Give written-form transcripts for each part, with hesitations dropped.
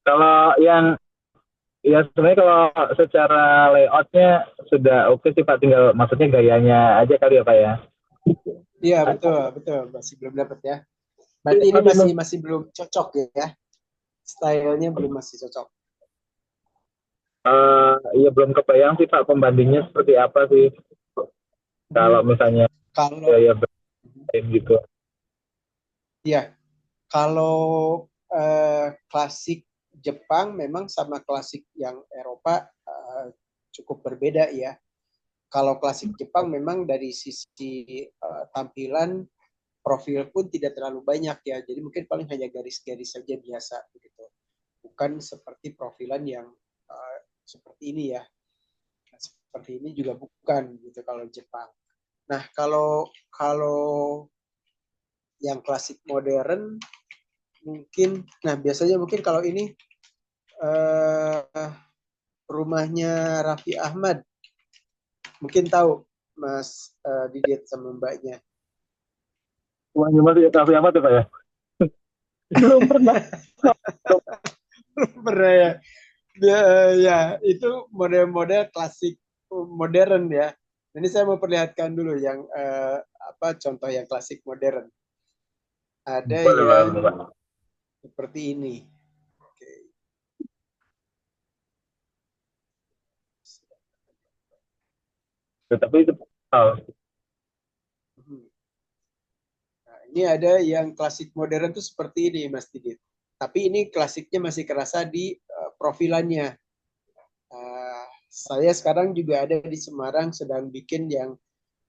Kalau yang ya sebenarnya kalau secara layoutnya sudah oke sih Pak, tinggal maksudnya gayanya aja kali ya Pak ya. Iya, betul, betul. Masih belum dapat ya. Berarti ini Masih masih masih belum cocok ya. Stylenya belum masih cocok. ya belum kebayang sih Pak pembandingnya seperti apa sih kalau Hmm. misalnya Kalau gaya bermain gitu. ya, kalau klasik Jepang memang sama klasik yang Eropa cukup berbeda ya. Kalau klasik Jepang memang dari sisi tampilan profil pun tidak terlalu banyak ya. Jadi mungkin paling hanya garis-garis saja biasa begitu. Bukan seperti profilan yang seperti ini ya. Seperti ini juga bukan gitu kalau Jepang. Nah, kalau kalau yang klasik modern mungkin, nah biasanya mungkin kalau ini rumahnya Raffi Ahmad, mungkin tahu Mas Didit sama Mbaknya. Uangnya masih Raffi Ahmad ya Pak ya? Belum pernah. Pernah ya? Ya, itu model-model klasik modern ya. Ini saya mau perlihatkan dulu yang apa contoh yang klasik modern. Ada Boleh, yang boleh, Pak. seperti ini. Oke. Tapi itu oh, Nah, ini ada yang klasik modern tuh seperti ini, Mas Didit. Tapi ini klasiknya masih kerasa di profilannya. Saya sekarang juga ada di Semarang sedang bikin yang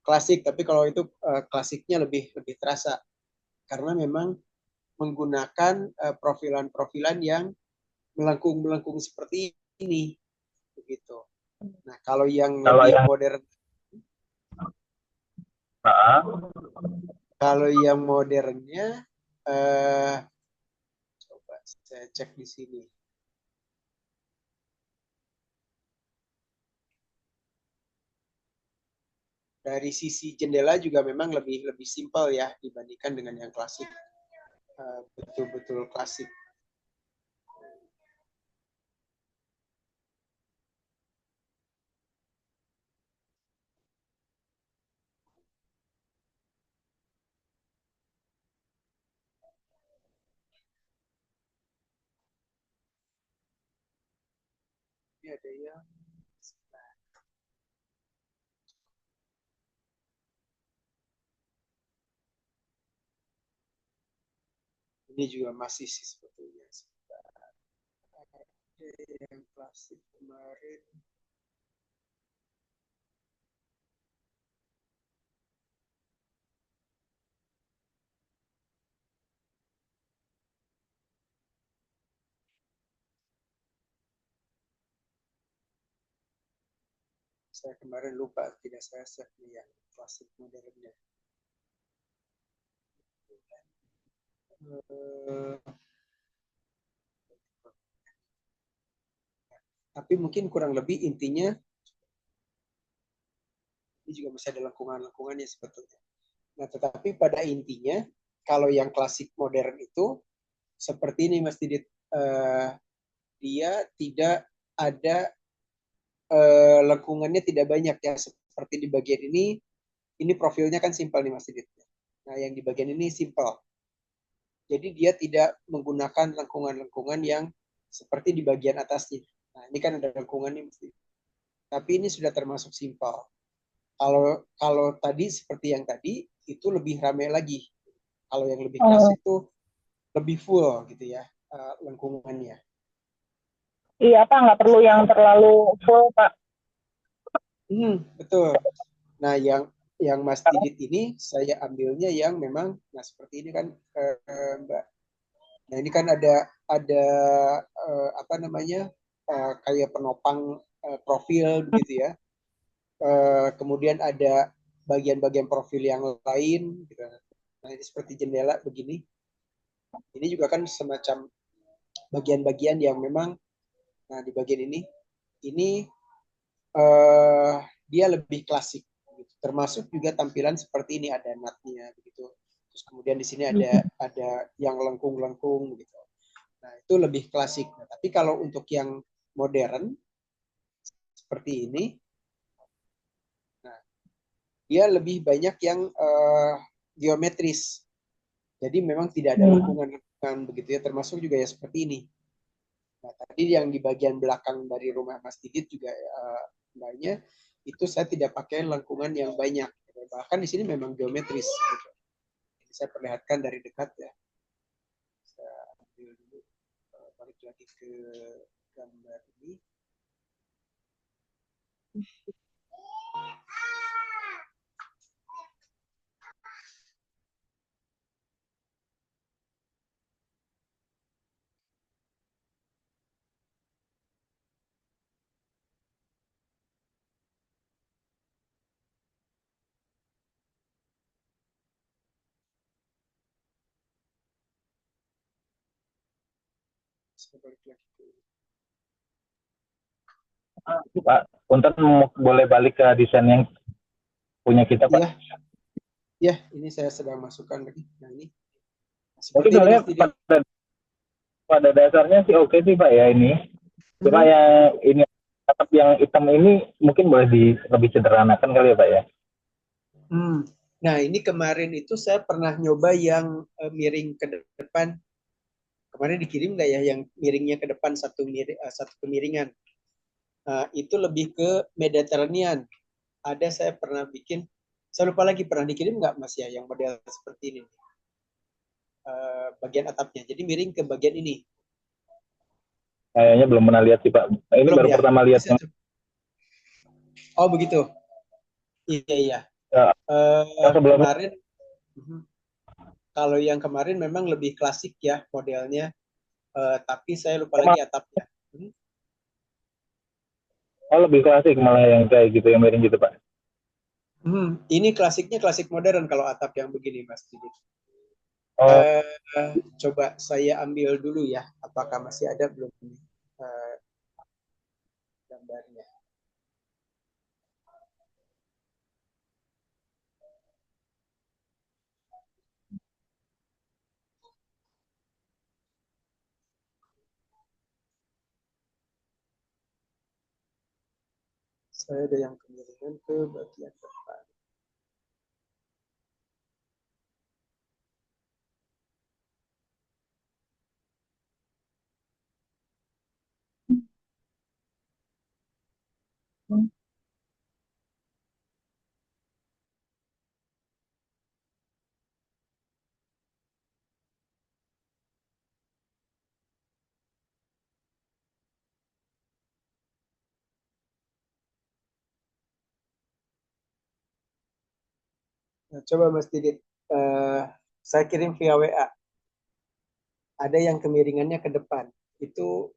klasik, tapi kalau itu klasiknya lebih lebih terasa karena memang menggunakan profilan-profilan yang melengkung-melengkung seperti ini, begitu. Nah, kalau yang kalau lebih yang modern, ah, kalau yang modernnya, eh, coba saya cek di sini. Dari sisi jendela juga memang lebih lebih simpel ya dibandingkan dengan yang klasik. Betul-betul klasik. Ini ada yang ini juga masih sih sebetulnya. Yang klasik kemarin. Saya kemarin lupa, tidak saya save yang klasik modernnya. Eh, tapi mungkin kurang lebih intinya ini juga masih ada lengkungan-lengkungannya sebetulnya. Nah, tetapi pada intinya kalau yang klasik modern itu seperti ini Mas Didit, dia tidak ada lengkungannya tidak banyak ya seperti di bagian ini profilnya kan simpel nih Mas Didit. Nah, yang di bagian ini simpel. Jadi dia tidak menggunakan lengkungan-lengkungan yang seperti di bagian atasnya. Nah, ini kan ada lengkungan nih Mas Didit. Tapi ini sudah termasuk simpel. Kalau kalau tadi seperti yang tadi itu lebih ramai lagi. Kalau yang lebih keras Oh, itu lebih full gitu ya lengkungannya. iya Pak, nggak perlu yang terlalu full Pak. Betul. Nah, yang Mas Didit ini saya ambilnya yang memang nah seperti ini kan Mbak. Nah, ini kan ada apa namanya? Kayak penopang profil begitu ya. Kemudian ada bagian-bagian profil yang lain gitu. Nah, ini seperti jendela begini. Ini juga kan semacam bagian-bagian yang memang nah di bagian ini eh, dia lebih klasik gitu. Termasuk juga tampilan seperti ini ada natnya begitu. Terus kemudian di sini ada yang lengkung-lengkung gitu. Nah, itu lebih klasik. Nah, tapi kalau untuk yang modern seperti ini, nah, dia lebih banyak yang geometris. Jadi memang tidak ada lengkungan-lengkungan begitu ya, termasuk juga ya seperti ini. Nah, tadi yang di bagian belakang dari rumah Mas Didit juga sebenarnya itu saya tidak pakai lengkungan yang banyak. Bahkan di sini memang geometris. Gitu. Jadi saya perlihatkan dari dekat ya. Saya ambil dulu, balik lagi ke gambar ini. Saya balik lagi ke Pak, punten boleh balik ke desain yang punya kita, Pak. Iya, ya, ini saya sedang masukkan lagi. Nah, ini Mungkin seperti ini sebenarnya Mas Didit. pada dasarnya sih oke sih Pak ya ini. Cuma yang ini atap yang hitam ini mungkin boleh lebih sederhanakan kali ya Pak ya. Nah, ini kemarin itu saya pernah nyoba yang miring ke depan. Kemarin dikirim nggak ya yang miringnya ke depan satu kemiringan. Itu lebih ke Mediterranean. Ada saya pernah bikin, saya lupa lagi pernah dikirim nggak Mas ya yang model seperti ini. Bagian atapnya. Jadi miring ke bagian ini. Kayaknya belum pernah lihat sih Pak. Ini Belum baru ya? pertama lihat yang Oh begitu. Iya iya. yang sebelumnya. Kemarin kalau yang kemarin memang lebih klasik ya modelnya. Tapi saya lupa lagi atapnya. Oh lebih klasik malah yang kayak gitu yang miring gitu Pak. Ini klasiknya klasik modern kalau atap yang begini Mas Didi. Oh Coba saya ambil dulu ya. Apakah masih ada belum gambarnya? Saya ada yang kemiringan ke bagian depan. Nah, coba Mas Didit, saya kirim via WA. Ada yang kemiringannya ke depan. Itu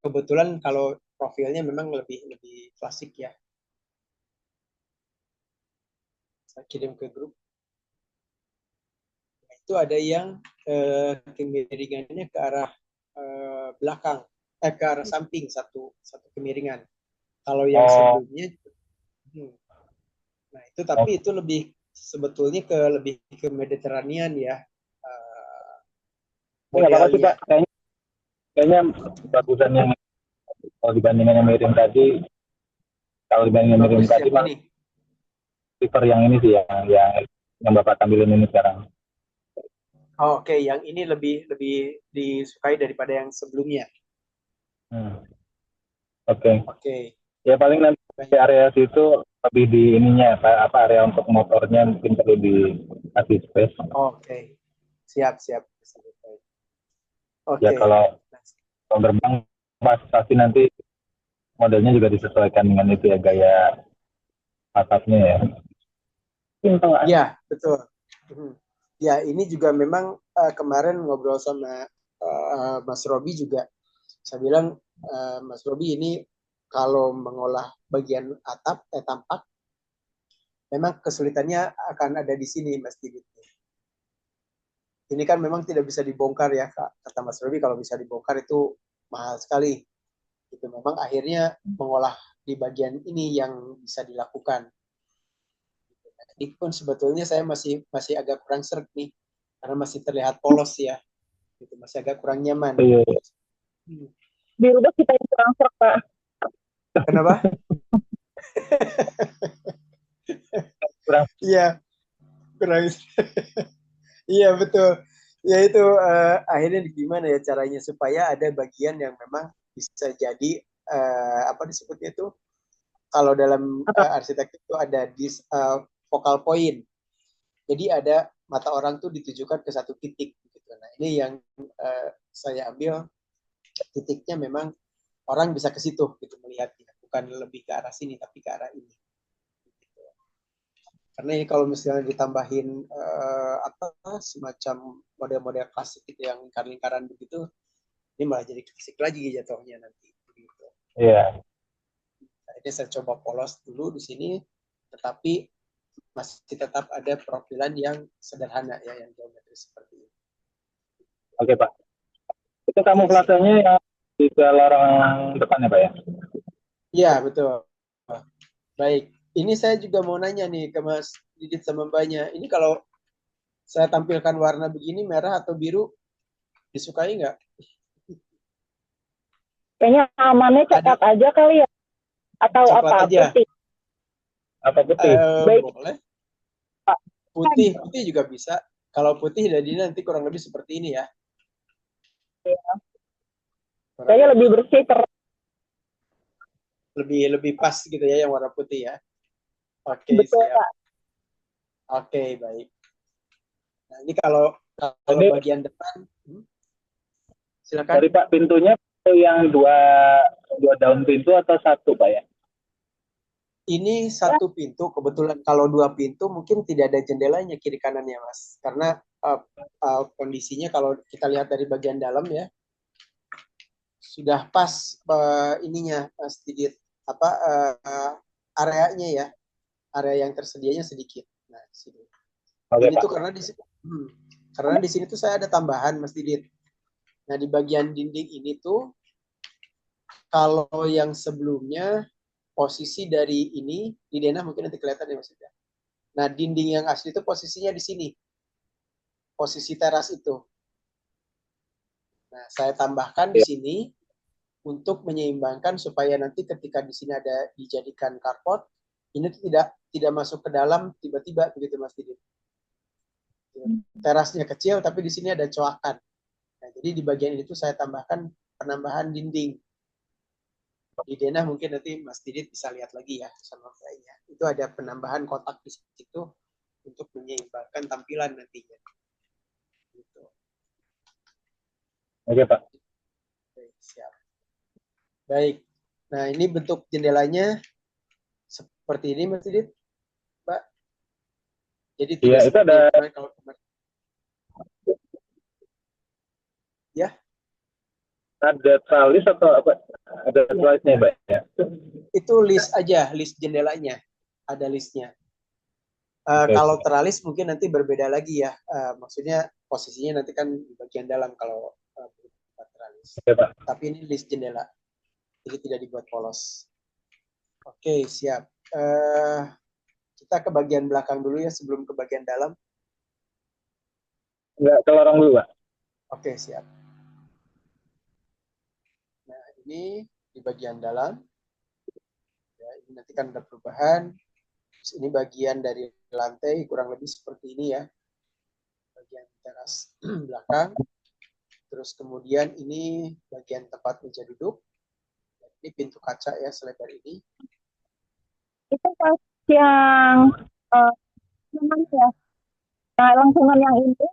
kebetulan kalau profilnya memang lebih lebih klasik ya. Saya kirim ke grup. Nah, itu ada yang kemiringannya ke arah belakang, ke arah samping satu kemiringan. Kalau yang oh sebelumnya, nah itu tapi oh. itu lebih sebetulnya lebih ke Mediterranean ya Ini nggak apa-apa sih Pak. modelnya. Kayaknya bagusan yang kalau dibandingkan yang miring tadi. Kalau dibandingkan yang miring Bagus tadi yang malah ini. prefer yang ini sih yang Bapak tampilin ini sekarang. Oh, oke, yang ini lebih lebih disukai daripada yang sebelumnya. Oke. Oke, Ya paling nanti di baik. area situ lebih di ininya apa area untuk motornya mungkin perlu dikasih space. Oke, siap siap. Ya Oke, kalau gerbang pasti nanti modelnya juga disesuaikan dengan itu ya gaya atapnya ya. Simpel aja. ya betul. Ya ini juga memang kemarin ngobrol sama Mas Robi juga. Saya bilang Mas Robi ini kalau mengolah bagian atap tampak memang kesulitannya akan ada di sini Mas Didi. Ini kan memang tidak bisa dibongkar ya kata Mas Robi, kalau bisa dibongkar itu mahal sekali. Itu memang akhirnya mengolah di bagian ini yang bisa dilakukan. Ini pun sebetulnya saya masih agak kurang serg nih karena masih terlihat polos ya. gitu, masih agak kurang nyaman. Iya. Hmm. Biru deh kita yang kurang serak, Pak. Kenapa? Kurang. Iya, kurang. Iya betul. Ya itu akhirnya gimana ya caranya supaya ada bagian yang memang bisa jadi apa disebutnya itu kalau dalam Apa? arsitektur itu ada focal point. Jadi ada mata orang tuh ditujukan ke satu titik gitu. Nah, ini yang saya ambil titiknya memang orang bisa ke situ gitu melihatnya, bukan lebih ke arah sini tapi ke arah ini. Gitu. Karena ini kalau misalnya ditambahin apa semacam model-model klasik gitu yang lingkar-lingkaran begitu, ini malah jadi klasik lagi jatuhnya nanti. Gitu. Iya. Nah, ini saya coba polos dulu di sini, tetapi masih tetap ada profilan yang sederhana ya, yang geometris seperti ini. Oke, Pak. Itu Oke, kamuflasenya yang di lorong depan ya, Pak ya? iya betul. Baik, ini saya juga mau nanya nih ke Mas Didit sama Mbaknya. Ini kalau saya tampilkan warna begini, merah atau biru, disukai nggak? Kayaknya amannya coklat aja kali ya. Atau Coklat apa? aja. Putih. Apa putih? Baik, Boleh. Pak. Putih juga bisa. Kalau putih jadi nanti kurang lebih seperti ini ya. Kayaknya lebih bersih, Lebih pas gitu ya yang warna putih ya. Oke, betul, siap. Pak. Oke, baik. Nah, ini kalau Ini bagian depan, silakan. dari Pak pintunya yang dua daun pintu atau satu, Pak ya? Ini satu pintu, kebetulan kalau dua pintu mungkin tidak ada jendelanya kiri kanannya, Mas. Karena kondisinya kalau kita lihat dari bagian dalam ya, sudah pas ininya, Mas Didit, apa areanya ya, area yang tersedianya sedikit. Nah, di sini. Oke, Ini Pak. tuh karena di sini tuh saya ada tambahan, Mas Didit. Nah, di bagian dinding ini tuh kalau yang sebelumnya posisi dari ini di denah mungkin nanti kelihatan ya Mas. Nah, dinding yang asli itu posisinya di sini. Posisi teras itu. Nah, saya tambahkan di Iya. sini untuk menyeimbangkan supaya nanti ketika di sini ada dijadikan carport, ini tidak masuk ke dalam tiba-tiba begitu Mas Didi. Terasnya kecil tapi di sini ada coakan. Nah, jadi di bagian itu saya tambahkan penambahan dinding. Di denah mungkin nanti Mas Didit bisa lihat lagi ya sama kayaknya. Itu ada penambahan kotak di situ untuk menyeimbangkan tampilan nantinya. Gitu. Oke, Pak. Oke, siap. Baik. Nah, ini bentuk jendelanya seperti ini Mas Didit, Mbak. Jadi Iya, tidak itu seperti ada yang kemarin. Ya, tralis atau apa? Ada tralisnya, Pak ya? itu list aja, list jendelanya. Ada listnya. Oke. Kalau teralis mungkin nanti berbeda lagi ya. Maksudnya posisinya nanti kan di bagian dalam kalau teralis. Oke, Pak. Tapi ini list jendela. Jadi tidak dibuat polos. Oke, siap. Kita ke bagian belakang dulu ya sebelum ke bagian dalam. Nggak ke lorong dulu, Pak. Oke, siap. Nah, ini di bagian dalam. Ya, ini nanti kan ada perubahan. Terus ini bagian dari lantai kurang lebih seperti ini ya. Bagian teras belakang. Terus kemudian ini bagian tempat meja duduk. Ini pintu kaca ya selebar ini. Itu pas yang gimana ya? Nah, langsungan yang ini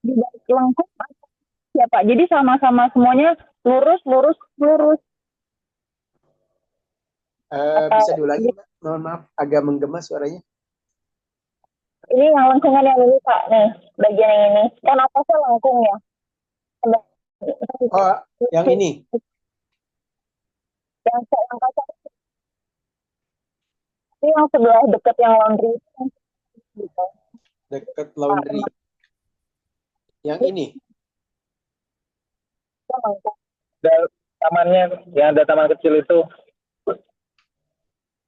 di balik lengkung ya Pak. Jadi sama-sama semuanya lurus, lurus, lurus. Bisa Atau diulangi, Mbak? Mohon maaf, agak menggema suaranya. ini yang lengkungan yang ini Pak, nih bagian yang ini. Kan atasnya lengkung ya. Oh, yang ini. Yang kaca itu yang sebelah deket yang laundry itu gitu. Dekat laundry. Yang ini. Ada tamannya, yang ada taman kecil itu.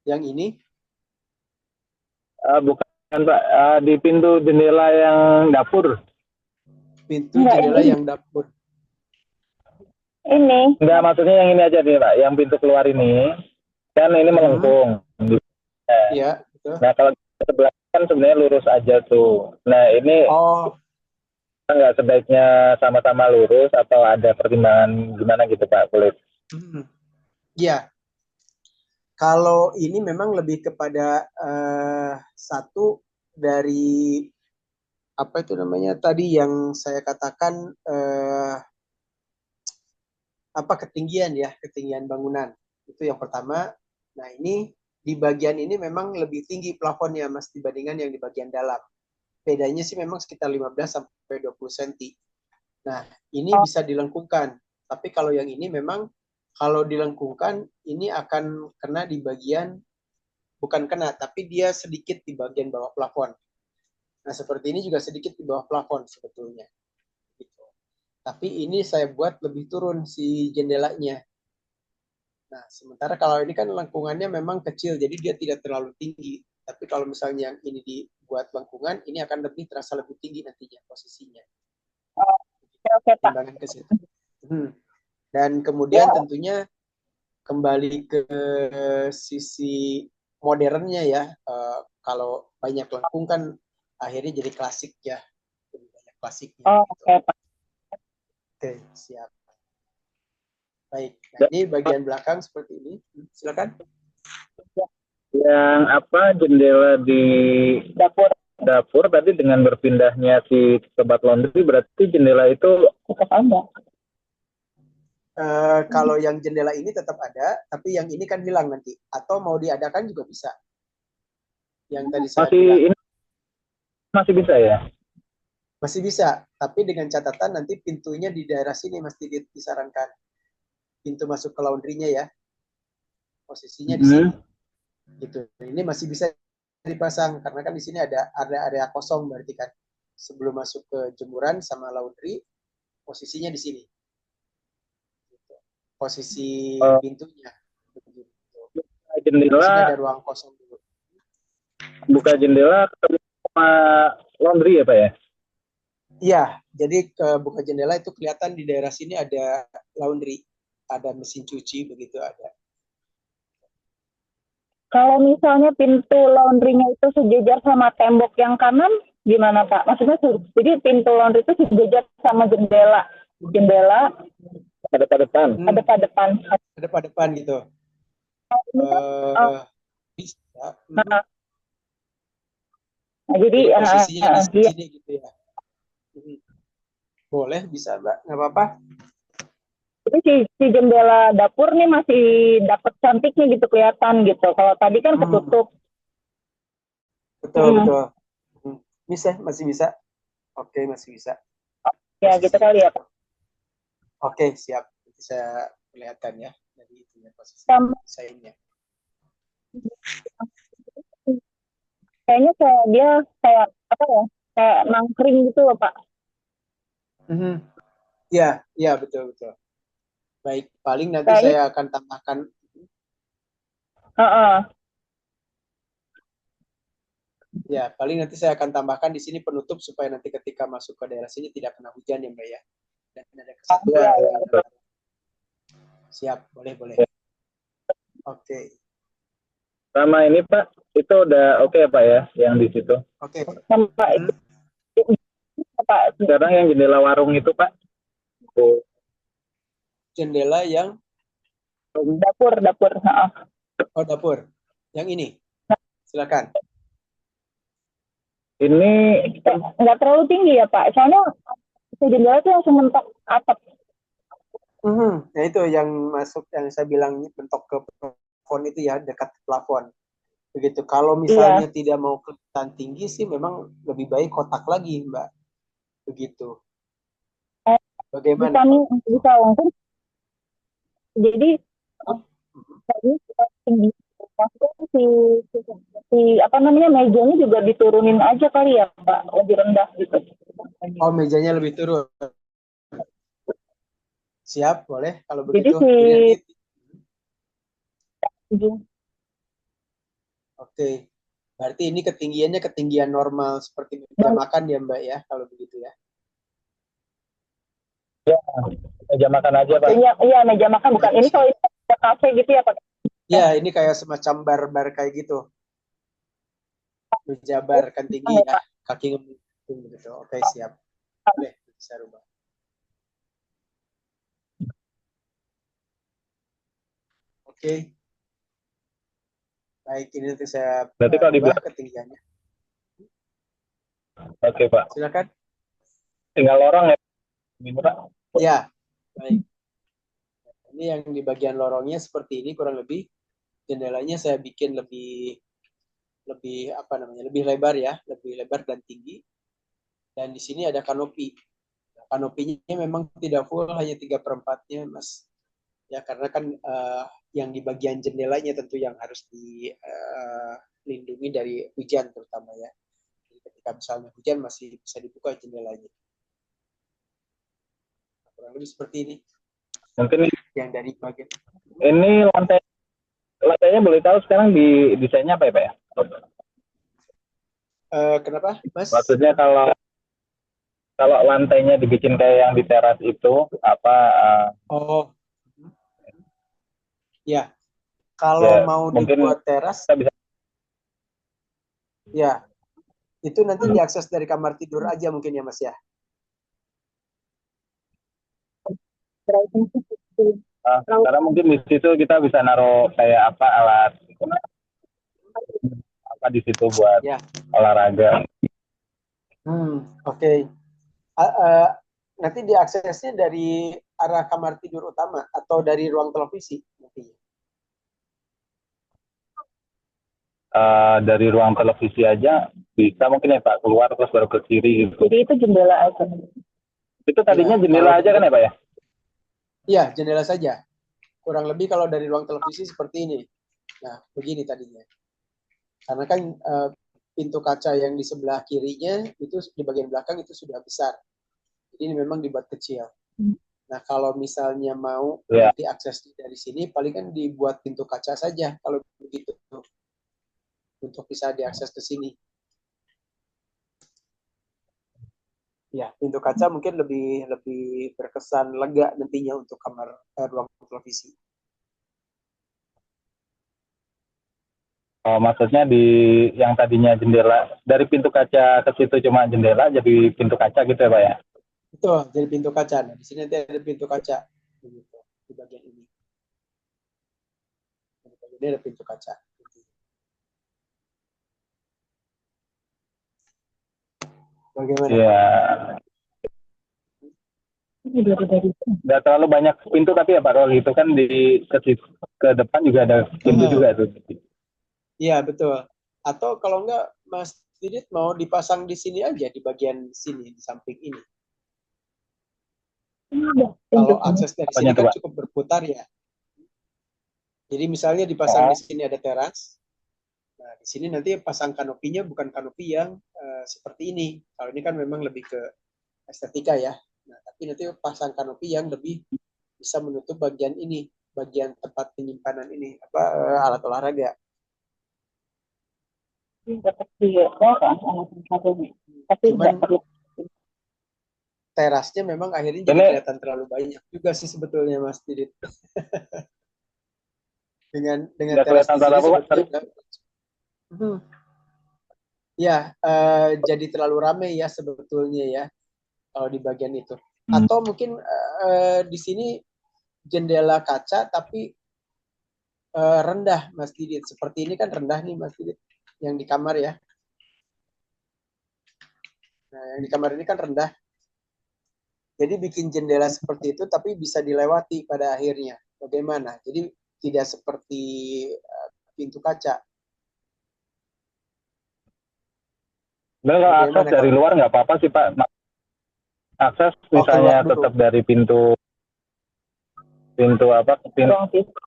Yang ini. Bukan, Pak. Di pintu jendela yang dapur. pintu Enggak, jendela ini. yang dapur. Ini. Enggak, maksudnya yang ini aja nih Pak, yang pintu keluar ini kan ini melengkung. Iya, betul. Nah kalau sebelah kan sebenarnya lurus aja tuh. Nah ini Oh, nggak sebaiknya sama-sama lurus atau ada pertimbangan gimana gitu Pak Kulit? iya. Kalau ini memang lebih kepada satu dari apa itu namanya tadi yang saya katakan apa ketinggian ya, ketinggian bangunan. Itu yang pertama. Nah, ini di bagian ini memang lebih tinggi plafonnya Mas dibandingkan yang di bagian dalam. Bedanya sih memang sekitar 15 sampai 20 cm. Nah, ini bisa dilengkungkan. Tapi kalau yang ini memang kalau dilengkungkan ini akan kena di bagian bukan kena, tapi dia sedikit di bagian bawah plafon. Nah, seperti ini juga sedikit di bawah plafon sebetulnya. Gitu. Tapi ini saya buat lebih turun si jendelanya. Nah, sementara kalau ini kan lengkungannya memang kecil, jadi dia tidak terlalu tinggi. Tapi kalau misalnya yang ini dibuat lengkungan, ini akan lebih terasa lebih tinggi nantinya posisinya. Oke, Pak. Timbangan ke situ. Dan kemudian tentunya kembali ke sisi modernnya ya. Kalau banyak lengkung kan akhirnya jadi klasik ya. Lebih banyak klasiknya. Oke, Pak. Oke, siap. Baik, nah ini bagian belakang seperti ini. Silakan. Yang apa jendela di dapur tadi dengan berpindahnya si tempat laundry berarti jendela itu Tetap ada. Kalau yang jendela ini tetap ada, tapi yang ini kan hilang nanti. Atau mau diadakan juga bisa. Yang tadi saya masih bilang. ini masih bisa ya? Masih bisa, tapi dengan catatan nanti pintunya di daerah sini mesti disarankan. Pintu masuk ke laundrynya ya. Posisinya di sini. Gitu. Ini masih bisa dipasang karena kan di sini ada area kosong berarti kan. Sebelum masuk ke jemuran sama laundry, posisinya di sini. Gitu. Posisi pintunya. Begitu. Di sini ada Jendela ruang kosong dulu. buka jendela ketemu sama laundry ya Pak ya? Iya, jadi buka jendela itu kelihatan di daerah sini ada laundry, ada mesin cuci begitu ada. Kalau misalnya pintu laundrynya itu sejajar sama tembok yang kanan, gimana Pak? Maksudnya, jadi pintu laundry itu sejajar sama jendela. Jendela Ada pada depan. ada pada depan. Ada pada depan gitu. Bisa. Nah, jadi posisinya di sini gitu ya. Boleh, bisa Mbak, nggak apa-apa. Jadi si jendela dapur nih masih dapat cantiknya gitu kelihatan gitu. Kalau tadi kan ketutup. Betul. Bisa, masih bisa. Oke, masih bisa. Ya gitu kali ya Pak. Oke, siap. Nanti saya perlihatkan ya dari itunya posisi desainnya. Kayaknya dia kayak apa ya? Kayak nangkring gitu loh Pak. Ya, betul. Baik, paling nanti saya akan tambahkan. Ya, paling nanti saya akan tambahkan di sini penutup supaya nanti ketika masuk ke daerah sini tidak kena hujan ya Mbak ya. Dan ada kesatuan. Siap, boleh. Oke. Sama ini Pak, itu udah oke Pak ya yang di situ. Oke. Pak. Sekarang yang jendela warung itu Pak. Jendela yang dapur. Oh, dapur. Yang ini. Silakan. Ini nggak terlalu tinggi ya Pak. Soalnya jendela itu langsung mentok atap. Nah itu yang masuk yang saya bilang bentok ke plafon itu ya, dekat plafon. Begitu. Kalau misalnya tidak mau kelihatan tinggi sih memang lebih baik kotak lagi Mbak. Begitu. Bagaimana? Bisa langsung. Jadi tinggi. Si apa namanya mejanya juga diturunin aja kali ya Pak, lebih rendah gitu. Oh, mejanya lebih turun. Siap, boleh kalau begitu. Oke. Berarti ini ketinggiannya ketinggian normal seperti meja makan ya Mbak ya, kalau begitu ya. Ya, meja makan aja, Pak. Iya, iya meja makan bukan ini kalau ini ada kafe gitu ya Pak. Ya, ini kayak semacam bar-bar kayak gitu. Meja bar kan tinggi ya, kaki ngebentung gitu. Oke, siap. Boleh, bisa rubah. Oke. Baik, ini nanti saya Berarti kalau rubah dibilang, ketinggiannya. oke, Pak. Silakan. Tinggal lorong ya, ini, Pak. Ya, baik. Ini yang di bagian lorongnya seperti ini kurang lebih. Jendelanya saya bikin lebih lebih apa namanya? Lebih lebar ya, lebih lebar dan tinggi. Dan di sini ada kanopi. Nah, kanopinya memang tidak full, hanya 3/4-nya, Mas. Ya, karena kan yang di bagian jendelanya tentu yang harus dilindungi dari hujan terutama ya. Jadi ketika misalnya hujan masih bisa dibuka jendelanya. Kurang lebih seperti ini. Mungkin Yang dari bagian ini lantainya boleh tahu sekarang di desainnya apa ya, Pak ya? kenapa, Mas? Maksudnya kalau lantainya dibikin kayak yang di teras itu apa? Oh, ya. Kalau Ya, mau mungkin dibuat teras, kita bisa. ya itu nanti diakses dari kamar tidur aja mungkin ya, Mas ya. Karena mungkin di situ kita bisa naruh kayak apa alat apa di situ buat Ya. olahraga. Oke. Uh, nanti diaksesnya dari arah kamar tidur utama atau dari ruang televisi nantinya. Dari ruang televisi aja bisa mungkin ya Pak, keluar terus baru ke kiri gitu. Jadi itu jendela aja. Itu tadinya Ya, jendela aja kan ya Pak ya? Iya, jendela saja. Kurang lebih kalau dari ruang televisi seperti ini. Nah, begini tadinya. Karena kan pintu kaca yang di sebelah kirinya itu di bagian belakang itu sudah besar. Jadi ini memang dibuat kecil. Nah, kalau misalnya mau nanti akses dari sini, paling kan dibuat pintu kaca saja kalau begitu untuk bisa diakses ke sini. Ya, pintu kaca mungkin lebih lebih berkesan lega nantinya untuk kamar ruang televisi. Oh, maksudnya di yang tadinya jendela dari pintu kaca ke situ cuma jendela jadi pintu kaca gitu ya Pak ya? Betul, jadi pintu kaca. Nah, di sini nanti ada pintu kaca begitu di bagian ini. Di bagian ini ada pintu kaca. Bagaimana? Iya. Nggak terlalu banyak pintu tapi ya Pak kalau gitu kan ke depan juga ada pintu juga tuh. Iya, betul. Atau kalau enggak Mas Didit mau dipasang di sini aja di bagian sini di samping ini. Kalau akses dari sini kan cukup berputar ya. Jadi misalnya dipasang di sini ada teras. Nah, di sini nanti pasang kanopinya bukan kanopi yang seperti ini. Kalau ini kan memang lebih ke estetika ya. Nah, tapi nanti pasang kanopi yang lebih bisa menutup bagian ini, bagian tempat penyimpanan ini, apa alat olahraga. Cuman terasnya memang akhirnya jadi kelihatan terlalu banyak juga sih sebetulnya Mas Didit. dengan teras di sini sebetulnya ya jadi terlalu ramai ya sebetulnya ya kalau di bagian itu. Atau mungkin di sini jendela kaca tapi rendah Mas Didit. Seperti ini kan rendah nih Mas Didit yang di kamar ya. Nah, yang di kamar ini kan rendah. Jadi bikin jendela seperti itu tapi bisa dilewati pada akhirnya. Bagaimana? Jadi tidak seperti pintu kaca. Kalau akses dari luar nggak apa-apa sih Pak. Akses misalnya tetap dari pintu apa?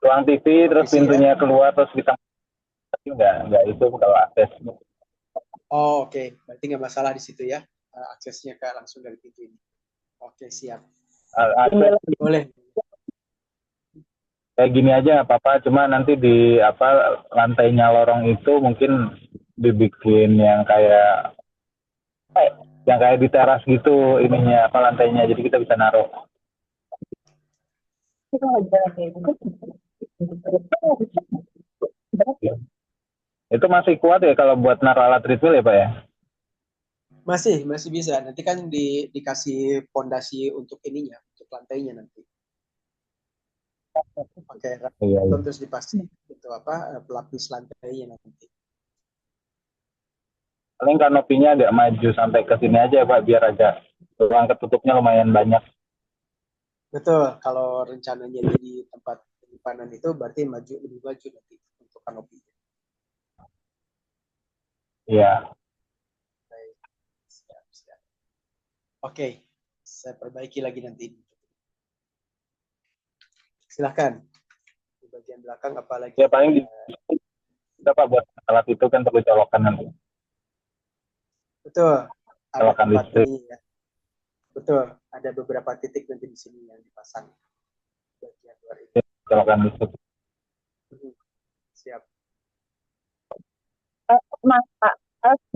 Ruang TV terus pintunya keluar terus kita nggak itu kalau akses. Oh, oke. Berarti nggak masalah di situ ya. Aksesnya ke langsung dari pintu ini. Oke, siap. Boleh. Kayak gini aja nggak apa-apa, cuma nanti di apa lantainya lorong itu mungkin dibikin yang kayak di teras gitu ininya apa lantainya, jadi kita bisa naruh Itu masih kuat ya kalau buat naruh alat treadmill ya Pak ya? Masih bisa. Nanti kan dikasih pondasi untuk ininya, untuk lantainya nanti. Pakai Iya, iya. terus dipasang itu apa pelapis lantainya nanti. Paling kanopinya agak maju sampai ke sini aja ya Pak, biar agak ruang ketutupnya lumayan banyak. Betul, kalau rencananya jadi tempat penyimpanan itu berarti lebih maju nanti untuk kanopi. Iya. Baik, siap. Oke, saya perbaiki lagi nanti. Silahkan. Di bagian belakang apalagi? Ya paling kita Pak buat alat itu kan perlu colokan nanti. Betul, ada Colokan tempat listrik. ini ya. Betul, ada beberapa titik nanti di sini yang dipasang bagian luar ini. Colokan listrik. Siap. Mas, Pak,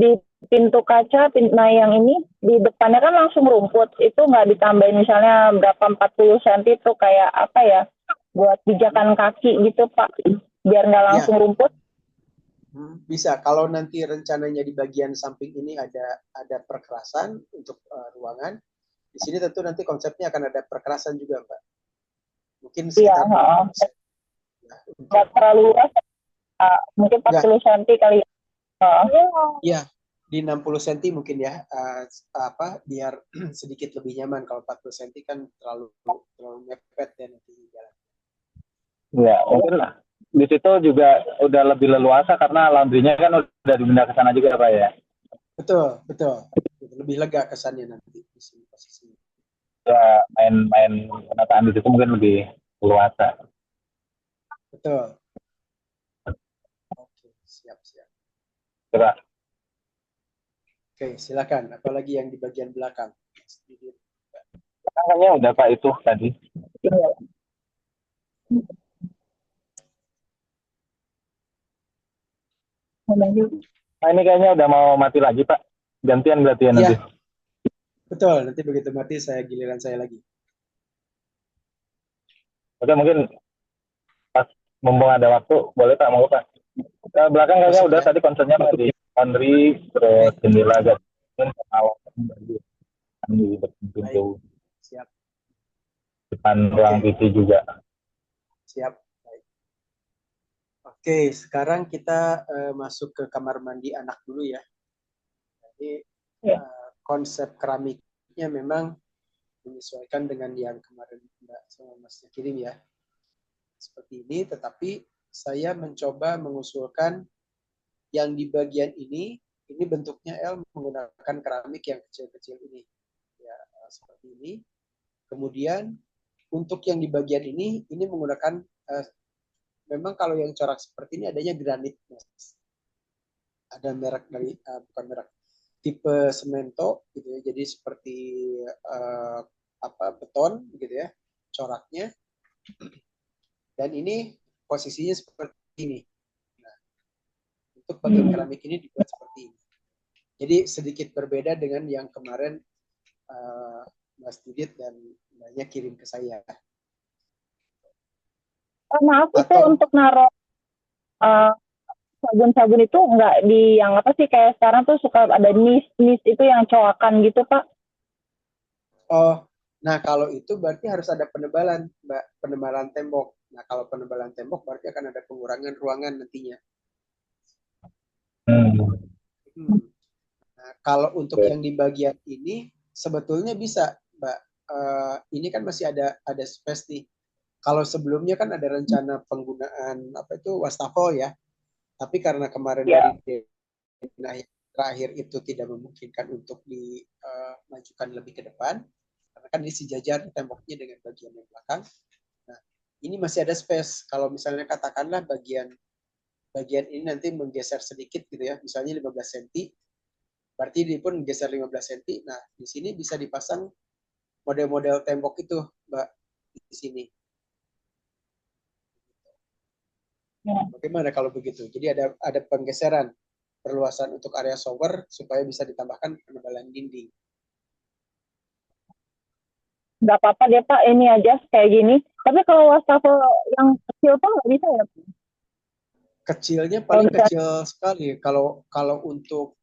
di pintu kaca, nah yang ini di depannya kan langsung rumput, itu nggak ditambahin misalnya berapa 40 cm itu kayak apa ya, buat pijakan kaki gitu Pak, biar nggak langsung rumput. Bisa, kalau nanti rencananya di bagian samping ini ada perkerasan untuk ruangan, di sini tentu nanti konsepnya akan ada perkerasan juga Mbak. Mungkin sekitar nggak terlalu luas, mungkin 40 cm kali. Iya, di 60 cm mungkin ya, biar sedikit lebih nyaman. Kalau 40 cm kan terlalu mepet ya nanti jalan. Ya, mungkin di situ juga udah lebih leluasa karena laundrynya kan udah dipindah ke sana juga Pak ya. Betul. Lebih lega kesannya nanti di sini posisinya. Ya, main penataan di situ mungkin lebih leluasa. Betul. Oke, siap. Coba. Oke, silakan. Apalagi yang di bagian belakang? Kayaknya udah Pak itu tadi. Nah, ini kayaknya udah mau mati lagi Pak. Gantian berarti ya nanti. Betul, nanti begitu mati giliran saya lagi. Oke, mungkin pas mumpung ada waktu, boleh Pak, mau Pak. Ke belakang kayaknya udah tadi konsernya Pak, di laundry, terus jendela gading, di pintu Siap. depan ruang TV juga. Siap. Baik. Oke, sekarang kita masuk ke kamar mandi anak dulu ya. Jadi konsep keramiknya memang menyesuaikan dengan yang kemarin Mbak sama Masnya kirim ya. Seperti ini, tetapi saya mencoba mengusulkan yang di bagian ini bentuknya L menggunakan keramik yang kecil-kecil ini. Ya, seperti ini. Kemudian untuk yang di bagian ini menggunakan memang kalau yang corak seperti ini adanya granit, Mas. Ada merek dari bukan merek, tipe semento gitu ya. Jadi seperti beton gitu ya coraknya. Dan ini posisinya seperti ini. Nah, untuk bagian keramik ini dibuat seperti ini. Jadi sedikit berbeda dengan yang kemarin Mas Didit dan Mbaknya kirim ke saya. Maaf, itu untuk naruh sabun-sabun itu nggak di yang apa sih, kayak sekarang tuh suka ada nis itu yang coakan gitu Pak. Oh, nah kalau itu berarti harus ada penebalan, Mbak, penebalan tembok. Nah kalau penebalan tembok berarti akan ada pengurangan ruangan nantinya. Nah, kalau untuk yang di bagian ini sebetulnya bisa, Mbak. Ini kan masih ada space nih. Kalau sebelumnya kan ada rencana penggunaan wastafel ya. Tapi karena kemarin dari terakhir itu tidak memungkinkan untuk dimajukan lebih ke depan, karena kan ini sejajar temboknya dengan bagian yang belakang. Nah, ini masih ada space. Kalau misalnya katakanlah bagian ini nanti menggeser sedikit gitu ya, misalnya 15 cm, berarti dia pun geser 15 cm. Nah, di sini bisa dipasang model-model tembok itu, Mbak, di sini. Bagaimana kalau begitu? Jadi ada penggeseran, perluasan untuk area shower supaya bisa ditambahkan penebalan dinding. nggak apa-apa deh Pak, ini aja kayak gini. Tapi kalau wastafel yang kecil tuh nggak bisa ya Pak? Kecilnya Kalau paling bisa, kecil sekali. Kalau untuk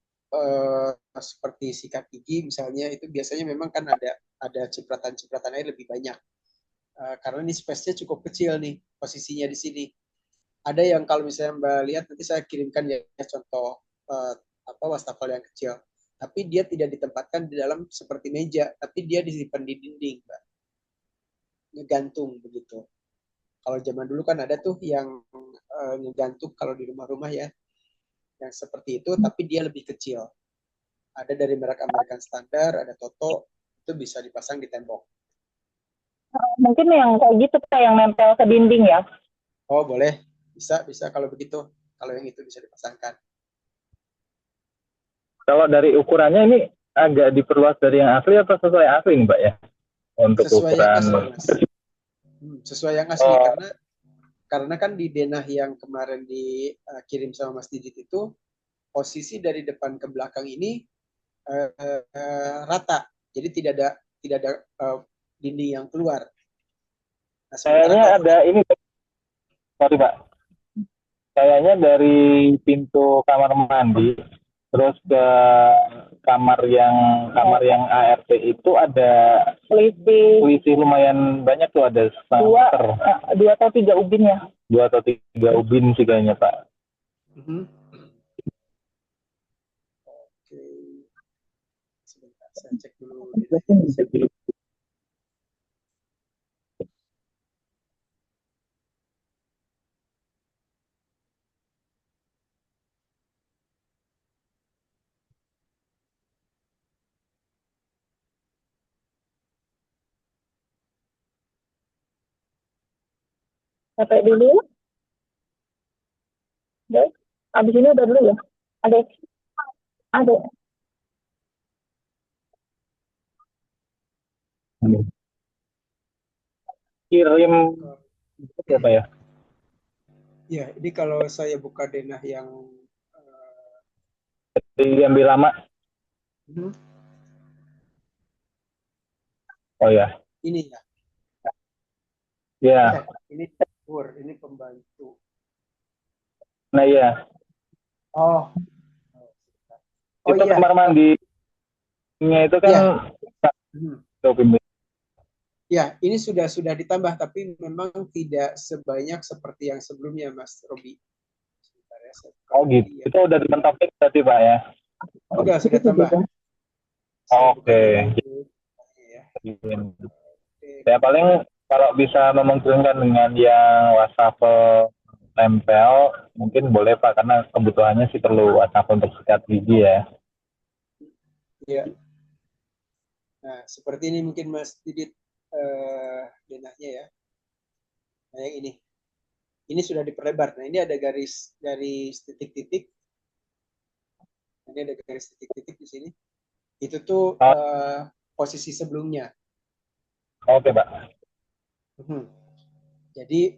seperti sikat gigi misalnya itu biasanya memang kan ada cipratan-cipratan air lebih banyak. Karena ini space-nya cukup kecil nih posisinya di sini. Ada yang kalau misalnya Mbak lihat nanti saya kirimkan ya contoh apa wastafel yang kecil. Tapi dia tidak ditempatkan di dalam seperti meja, tapi dia disimpan di dinding, Mbak. Ngegantung begitu. Kalau zaman dulu kan ada tuh yang ngegantung kalau di rumah-rumah ya, yang seperti itu, tapi dia lebih kecil. Ada dari merek American Standard, ada Toto, itu bisa dipasang di tembok. mungkin yang kayak gitu Pak, yang nempel ke dinding ya. Oh boleh, bisa kalau begitu. Kalau yang itu bisa dipasangkan. Kalau dari ukurannya ini agak diperluas dari yang asli atau sesuai asli nih Mbak ya? Untuk Sesuai yang ukuran. asli, Mas. Sesuai yang asli Oh, karena kan di denah yang kemarin dikirim sama Mas Didit itu posisi dari depan ke belakang ini rata, jadi tidak ada dinding yang keluar. Nah, sementara kayaknya kalau ada ini, sorry Pak. Kayaknya dari pintu kamar mandi terus ke kamar yang ART itu ada selisih lumayan banyak tuh, ada setengah Dua, meter. 2 atau 3 ubin ya. 2 atau 3 ubin sih kayaknya Pak. Oke, sebentar saya cek dulu denahnya. Sampai dulu, deh. Abis ini udah dulu ya. Ada, ada. Kirim ya Pak ya? Ya, ini kalau saya buka denah yang Diambil lama. Oh ya. ini ya. Ya. Ini dapur, ini pembantu. Nah ya. Oh Itu iya. kamar mandinya itu kan Ya, ini sudah ditambah, tapi memang tidak sebanyak seperti yang sebelumnya, Mas Robi. Sebentar ya, Oh gitu. ya. Itu udah ditempatkan berarti Pak ya? Sudah tambah. Oke. Ya. Saya paling kalau bisa memungkinkan dengan yang wastafel tempel, mungkin boleh Pak, karena kebutuhannya sih perlu wastafel untuk sikat gigi ya. Iya. Nah, seperti ini mungkin Mas Didit denahnya ya. Nah, yang ini. Ini sudah diperlebar. Nah, ini ada garis titik-titik. Ini ada garis titik-titik di sini. Itu tuh posisi sebelumnya. Oke Pak. Jadi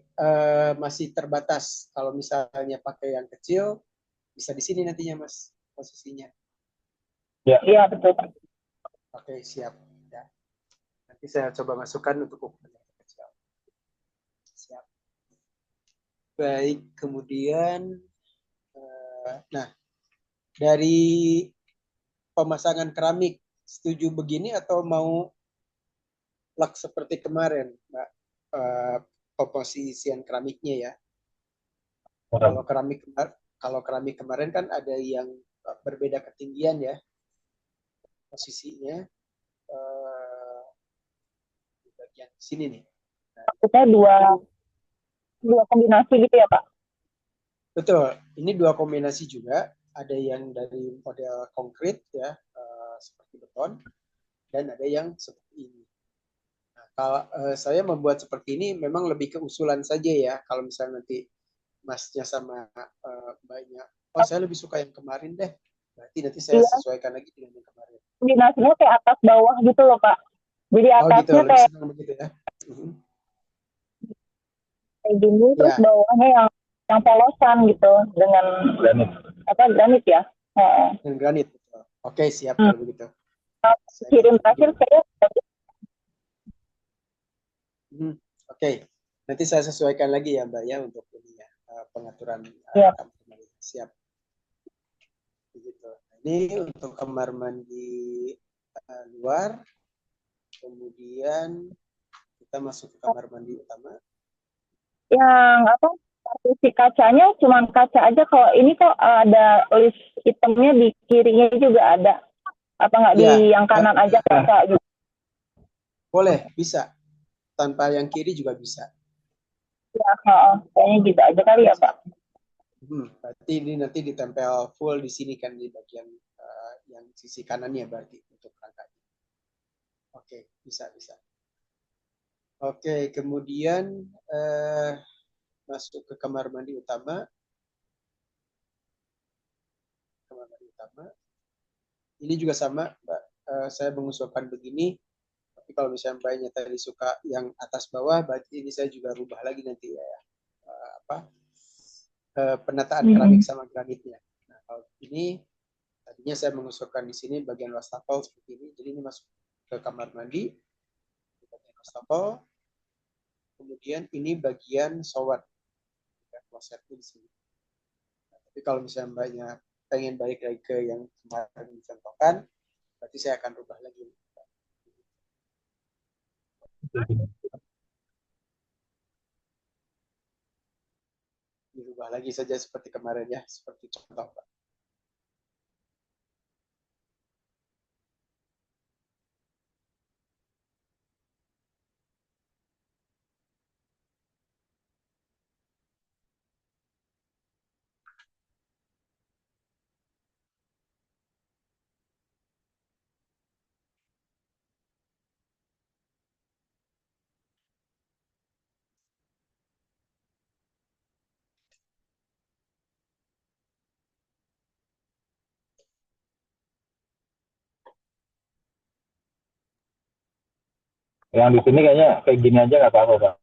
masih terbatas. Kalau misalnya pakai yang kecil, bisa di sini nantinya Mas posisinya. Ya. Iya betul Pak. Oke, siap. Ya. Nanti saya coba masukkan untuk ukuran yang kecil. Siap. Baik, kemudian nah, dari pemasangan keramik, setuju begini atau mau lak seperti kemarin, Mbak? Komposisian keramiknya ya. Kalau keramik kemarin kan ada yang berbeda ketinggian ya posisinya di bagian sini nih. Maksudnya dua kombinasi gitu ya Pak? Betul, ini 2 kombinasi juga. Ada yang dari model konkrit ya seperti beton, dan ada yang seperti ini. Nah, kalau saya membuat seperti ini memang lebih ke usulan saja ya. Kalau misalnya nanti masnya sama mbaknya, oh saya lebih suka yang kemarin deh. Berarti nanti saya sesuaikan lagi dengan yang kemarin. Kombinasinya kayak atas bawah gitu loh Pak. Jadi atasnya gitu, kayak begitu ya. Kayak gini, terus bawahnya yang polosan gitu dengan granit ya. Dengan granit. Oke, siap kalau begitu. Kirim terakhir saya Oke, nanti saya sesuaikan lagi ya Mbak ya untuk ini ya pengaturan Ya, kamar mandi. Siap. Begitu. Nah, ini untuk kamar mandi luar, kemudian kita masuk ke kamar mandi utama. yang apa? Partisi kacanya cuma kaca aja. Kalau ini kok ada list itemnya di kirinya juga ada. Apa nggak di Ya, yang kanan aja kaca gitu? boleh, bisa. Tanpa yang kiri juga bisa. Ya, kayaknya gitu aja kali ya Pak. Berarti ini nanti ditempel full di sini kan di bagian yang sisi kanannya berarti untuk rangkanya. Oke, bisa bisa. Oke, kemudian masuk ke kamar mandi utama. Kamar mandi utama. Ini juga sama, Mbak. Saya mengusulkan begini. Tapi kalau misalnya Mbaknya tadi suka yang atas bawah, berarti ini saya juga rubah lagi nanti ya. Penataan keramik sama granitnya. Nah, kalau ini tadinya saya mengusulkan di sini bagian wastafel seperti ini. Jadi ini masuk ke kamar mandi, bagian wastafel. Kemudian ini bagian shower, klosetnya di sini. Nah, tapi kalau misalnya Mbaknya pengen balik lagi ke yang kemarin dicontohkan, berarti saya akan rubah lagi. Dirubah lagi saja seperti kemarin ya, seperti contoh Pak. Yang di sini kayaknya kayak gini aja nggak apa-apa, Pak.